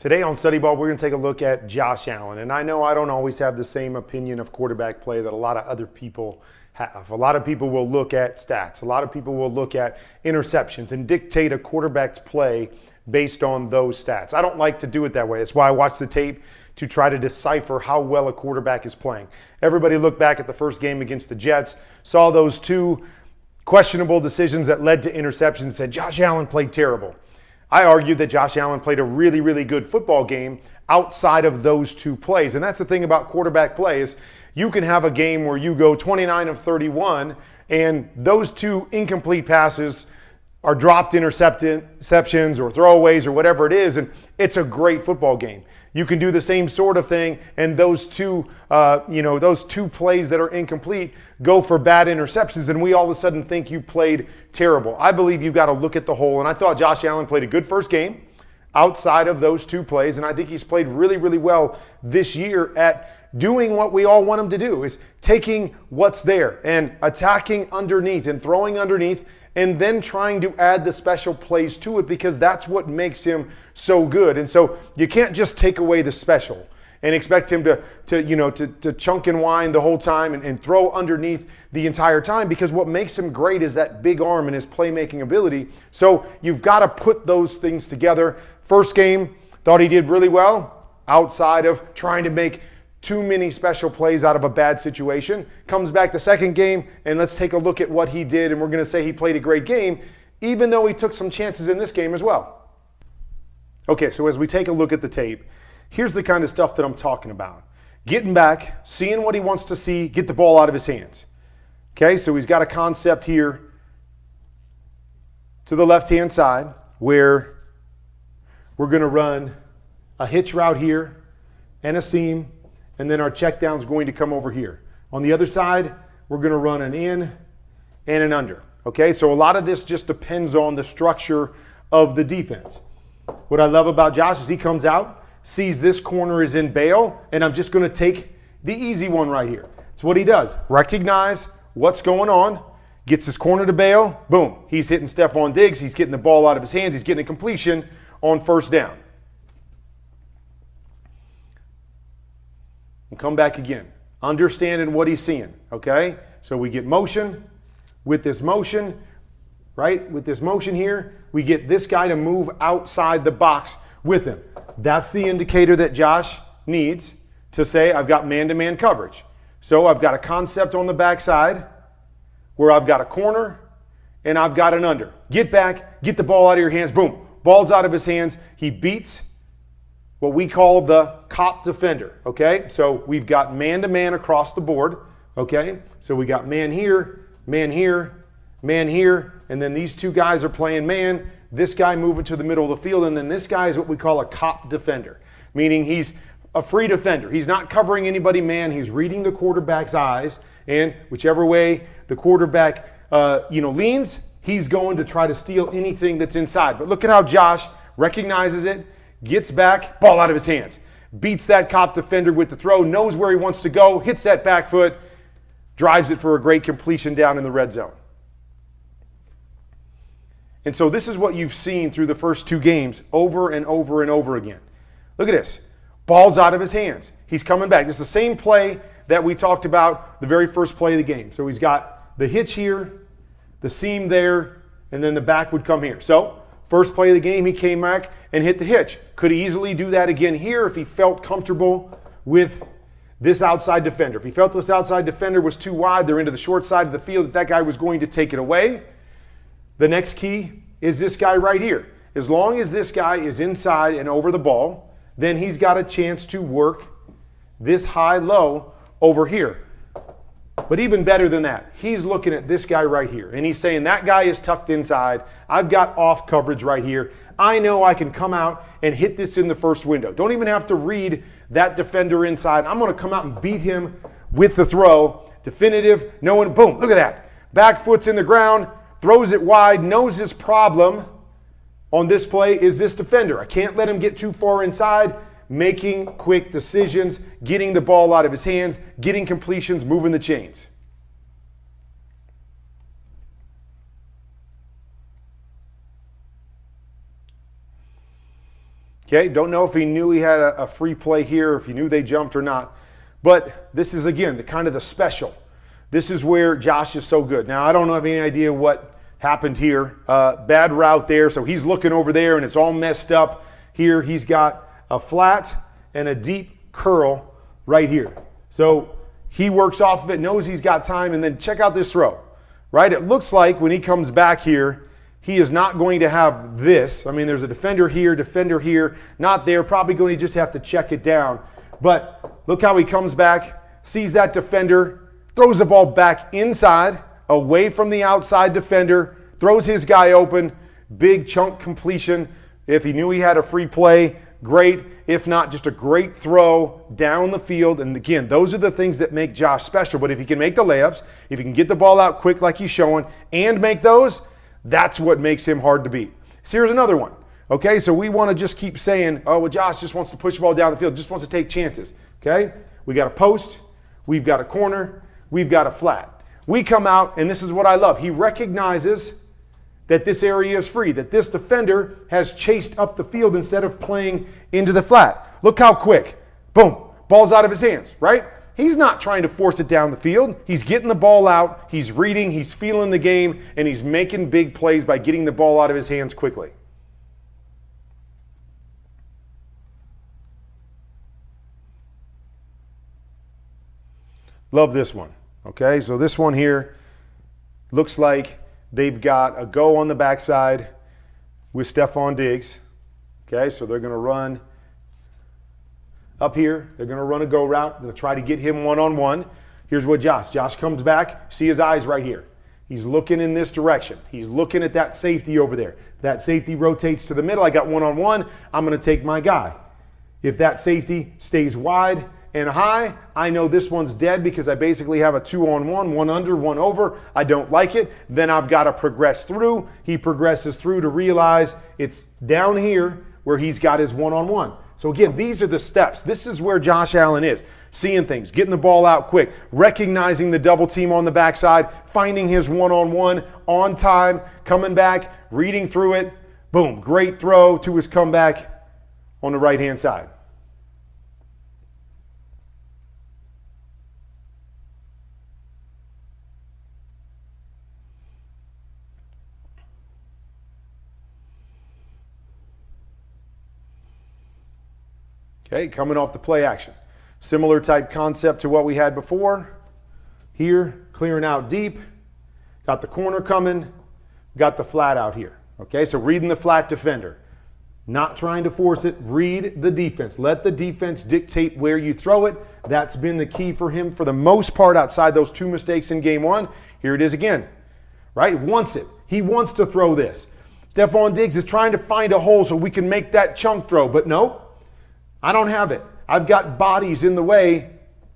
Today on Study Ball, we're going to take a look at Josh Allen. And I know I don't always have the same opinion of quarterback play that a lot of other people have. A lot of people will look at stats. A lot of people will look at interceptions and dictate a quarterback's play based on those stats. I don't like to do it that way. That's why I watch the tape to try to decipher how well a quarterback is playing. Everybody looked back at the first game against the Jets, saw those two questionable decisions that led to interceptions, and said Josh Allen played terrible. I argue that Josh Allen played a really, really good football game outside of those two plays. And that's the thing about quarterback plays. You can have a game where you go 29 of 31 and those two incomplete passes are dropped interceptions or throwaways or whatever it is, and it's a great football game. You can do the same sort of thing, and those two plays that are incomplete go for bad interceptions, and we all of a sudden think you played terrible. I believe you've got to look at the whole, and I thought Josh Allen played a good first game outside of those two plays, and I think he's played really, really well this year at doing what we all want him to do, is taking what's there and attacking underneath and throwing underneath and then trying to add the special plays to it, because that's what makes him so good. And so you can't just take away the special and expect him to chunk and wind the whole time and throw underneath the entire time, because what makes him great is that big arm and his playmaking ability. So you've got to put those things together. First game, thought he did really well outside of trying to make too many special plays out of a bad situation. Comes back the second game, and let's take a look at what he did, and we're going to say he played a great game, even though he took some chances in this game as well. Okay, so as we take a look at the tape, here's the kind of stuff that I'm talking about. Getting back, seeing what he wants to see, get the ball out of his hands. Okay, so he's got a concept here to the left-hand side where we're going to run a hitch route here and a seam, and then our check down is going to come over here. On the other side, we're going to run an in and an under. Okay, so a lot of this just depends on the structure of the defense. What I love about Josh is he comes out, sees this corner is in bail, and I'm just going to take the easy one right here. It's what he does. Recognize what's going on, gets his corner to bail, boom. He's hitting Stefon Diggs. He's getting the ball out of his hands. He's getting a completion on first down. And come back again, understanding what he's seeing, okay? So we get motion. With this motion, right? With this motion here, we get this guy to move outside the box with him. That's the indicator that Josh needs to say, I've got man-to-man coverage. So I've got a concept on the backside where I've got a corner and I've got an under. Get back, get the ball out of your hands, boom. Ball's out of his hands. He beats what we call the cop defender, okay? So we've got man-to-man across the board, okay? So we got man here, man here, man here, and then these two guys are playing man, this guy moving to the middle of the field, and then this guy is what we call a cop defender, meaning he's a free defender. He's not covering anybody man, he's reading the quarterback's eyes, and whichever way the quarterback leans, he's going to try to steal anything that's inside. But look at how Josh recognizes it, gets back, ball out of his hands. Beats that cop defender with the throw, knows where he wants to go, hits that back foot, drives it for a great completion down in the red zone. And so this is what you've seen through the first two games over and over and over again. Look at this. Ball's out of his hands. He's coming back. It's the same play that we talked about the very first play of the game. So he's got the hitch here, the seam there, and then the back would come here. So first play of the game, he came back and hit the hitch. Could he easily do that again here if he felt comfortable with this outside defender? If he felt this outside defender was too wide, they're into the short side of the field, that guy was going to take it away. The next key is this guy right here. As long as this guy is inside and over the ball, then he's got a chance to work this high-low over here. But even better than that, he's looking at this guy right here, and he's saying that guy is tucked inside. I've got off coverage right here. I know I can come out and hit this in the first window. Don't even have to read that defender inside. I'm going to come out and beat him with the throw. Definitive, no one, boom, look at that. Back foot's in the ground, throws it wide, knows his problem on this play is this defender. I can't let him get too far inside. Making quick decisions, getting the ball out of his hands, getting completions, moving the chains. Okay, don't know if he knew he had a free play here, or if he knew they jumped or not. But this is, again, the kind of the special. This is where Josh is so good. Now, I don't have any idea what happened here. Bad route there, so he's looking over there, and it's all messed up. Here, he's got a flat and a deep curl right here. So he works off of it, knows he's got time, and then check out this throw, right? It looks like when he comes back here, he is not going to have this. I mean, there's a defender here, not there. Probably going to just have to check it down. But look how he comes back, sees that defender, throws the ball back inside, away from the outside defender, throws his guy open, big chunk completion. If he knew he had a free play, great. If not, just a great throw down the field. And again, those are the things that make Josh special. But if he can make the layups, if he can get the ball out quick like he's showing, and make those, that's what makes him hard to beat. So here's another one. Okay, so we want to just keep saying, oh, well, Josh just wants to push the ball down the field, just wants to take chances. Okay, we got a post, we've got a corner, we've got a flat. We come out, and this is what I love. He recognizes that this area is free, that this defender has chased up the field instead of playing into the flat. Look how quick. Boom, ball's out of his hands, right? He's not trying to force it down the field. He's getting the ball out, he's reading, he's feeling the game, and he's making big plays by getting the ball out of his hands quickly. Love this one. Okay, so this one here looks like they've got a go on the backside with Stefon Diggs. Okay, so they're going to run up here. They're going to run a go route. Going to try to get him one-on-one. Here's what Josh comes back. See his eyes right here. He's looking in this direction. He's looking at that safety over there. If that safety rotates to the middle, I got one-on-one. I'm going to take my guy. If that safety stays wide and high, I know this one's dead because I basically have a 2-on-1, one under, one over. I don't like it. Then I've got to progress through. He progresses through to realize it's down here where he's got his one-on-one. So again, these are the steps. This is where Josh Allen is. Seeing things, getting the ball out quick, recognizing the double team on the backside, finding his one-on-one on time, coming back, reading through it. Boom, great throw to his comeback on the right-hand side. Okay, coming off the play action. Similar type concept to what we had before. Here, clearing out deep. Got the corner coming. Got the flat out here. Okay, so reading the flat defender. Not trying to force it. Read the defense. Let the defense dictate where you throw it. That's been the key for him for the most part outside those two mistakes in game one. Here it is again. Right? He wants it. He wants to throw this. Stefon Diggs is trying to find a hole so we can make that chunk throw, but nope. I don't have it. I've got bodies in the way.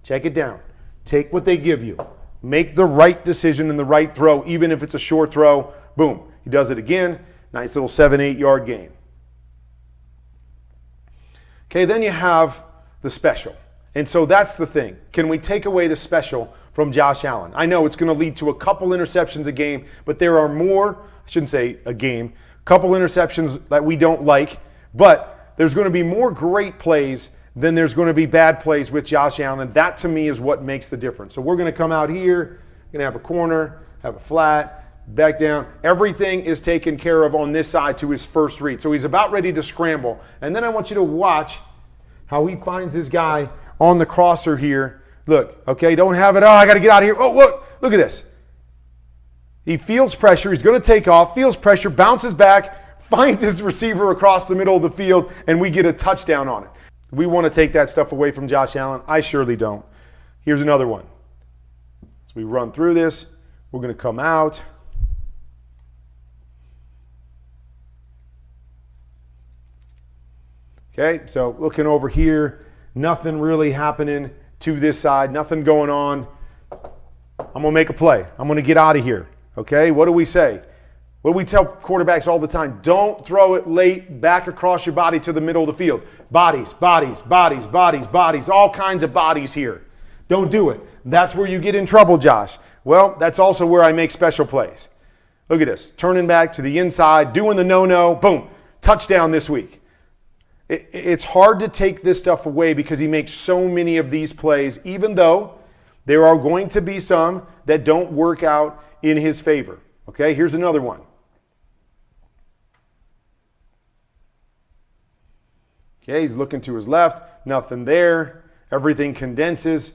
Check it down. Take what they give you. Make the right decision and the right throw, even if it's a short throw. Boom. He does it again. Nice little 7-8 yard gain. Okay, then you have the special. And so that's the thing. Can we take away the special from Josh Allen? I know it's going to lead to a couple interceptions a game, but there are more, I shouldn't say a game, a couple interceptions that we don't like, but there's going to be more great plays than there's going to be bad plays with Josh Allen. And that, to me, is what makes the difference. So we're going to come out here, going to have a corner, have a flat, back down. Everything is taken care of on this side to his first read. So he's about ready to scramble. And then I want you to watch how he finds his guy on the crosser here. Look, okay, don't have it. Oh, I got to get out of here. Oh, look at this. He feels pressure. He's going to take off, feels pressure, bounces back, finds his receiver across the middle of the field, and we get a touchdown on it. We want to take that stuff away from Josh Allen. I surely don't. Here's another one. As we run through this, we're going to come out. Okay, so looking over here, nothing really happening to this side, nothing going on. I'm going to make a play. I'm going to get out of here. Okay, what do we say? What do we tell quarterbacks all the time? Don't throw it late back across your body to the middle of the field. Bodies, bodies, bodies, bodies, bodies, all kinds of bodies here. Don't do it. That's where you get in trouble, Josh. Well, that's also where I make special plays. Look at this. Turning back to the inside, doing the no-no, boom, touchdown this week. It's hard to take this stuff away because he makes so many of these plays, even though there are going to be some that don't work out in his favor. Okay, here's another one. Okay, he's looking to his left, nothing there. Everything condenses.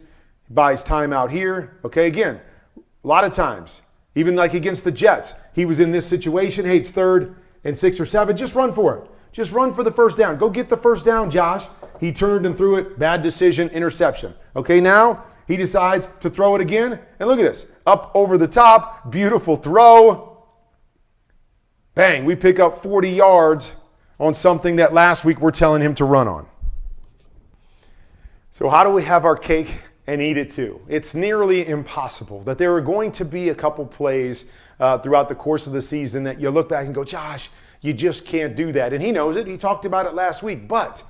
He buys time out here. Okay, again, a lot of times, even like against the Jets, he was in this situation. Hey, it's 3rd and 6 or 7. Just run for it. Just run for the first down. Go get the first down, Josh. He turned and threw it. Bad decision, interception. Okay, now he decides to throw it again. And look at this. Up over the top. Beautiful throw. Bang, we pick up 40 yards on something that last week we're telling him to run on. So how do we have our cake and eat it too? It's nearly impossible. That there are going to be a couple plays throughout the course of the season that you look back and go, Josh, you just can't do that. And he knows it. He talked about it last week. But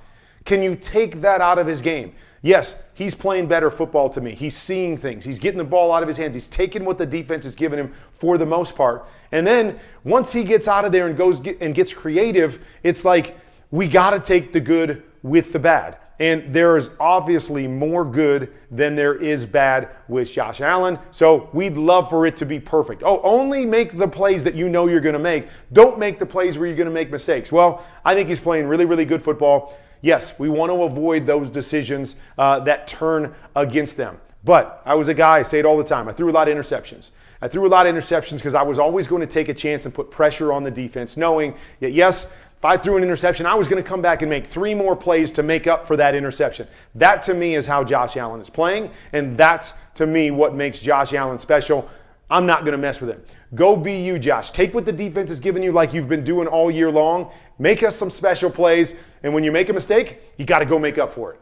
can you take that out of his game? Yes, he's playing better football to me. He's seeing things. He's getting the ball out of his hands. He's taking what the defense has given him for the most part. And then once he gets out of there and goes and gets creative, it's like we got to take the good with the bad. And there is obviously more good than there is bad with Josh Allen. So we'd love for it to be perfect. Oh, only make the plays that you know you're going to make. Don't make the plays where you're going to make mistakes. Well, I think he's playing really, really good football. Yes, we want to avoid those decisions that turn against them. But I was a guy, I say it all the time, I threw a lot of interceptions. I threw a lot of interceptions because I was always going to take a chance and put pressure on the defense, knowing that, yes, if I threw an interception, I was going to come back and make 3 more plays to make up for that interception. That, to me, is how Josh Allen is playing, and that's, to me, what makes Josh Allen special. I'm not going to mess with him. Go be you, Josh. Take what the defense has given you like you've been doing all year long. Make us some special plays, and when you make a mistake, you got to go make up for it.